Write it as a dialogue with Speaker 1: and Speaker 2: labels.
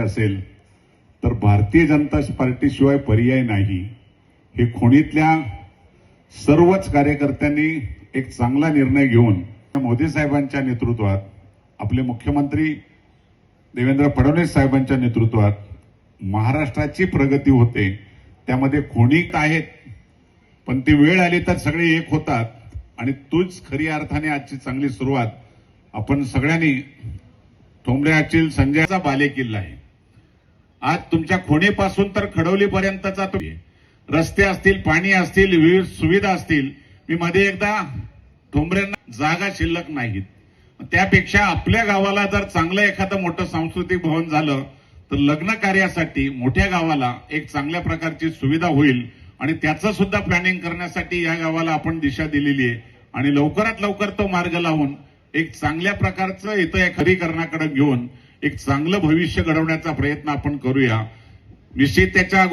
Speaker 1: असेल तर भारतीय जनता पार्टीशिवाय पर्याय नाही, हे खोणीतल्या सर्वच कार्यकर्त्यांनी एक चांगला निर्णय घेऊन मोदी साहेबांच्या नेतृत्वात, आपले मुख्यमंत्री देवेंद्र फडणवीस साहेबांच्या नेतृत्वात महाराष्ट्राची प्रगती होते. त्यामध्ये खोणी आहेत, पण ती वेळ आली तर सगळे एक होतात आणि तूच खरी अर्थाने आजची चांगली सुरुवात आपण सगळ्यांनी ठोंबरे असतील, संजयचा बालेकिल्ला आहे. आज तुमच्या खोणीपासून तर खडवलीपर्यंतचा रस्ते असतील, पाणी असतील, विविध सुविधा असतील. मी मध्ये एकदा ठोंबऱ्यांना जागा शिल्लक नाहीत, त्यापेक्षा आपल्या गावाला जर चांगलं एखादं मोठं सांस्कृतिक भवन झालं तर लग्न कार्यासाठी मोठ्या गावाला एक चांगल्या प्रकारची सुविधा होईल आणि त्याचं सुद्धा प्लॅनिंग करण्यासाठी या गावाला आपण दिशा दिलेली आहे आणि लवकरात लवकर तो मार्ग लावून एक चांगल्या प्रकारचं इथं खरीकरणाकडे घेऊन एक चांगलं भविष्य घडवण्याचा प्रयत्न आपण करूया. निश्चित त्याच्या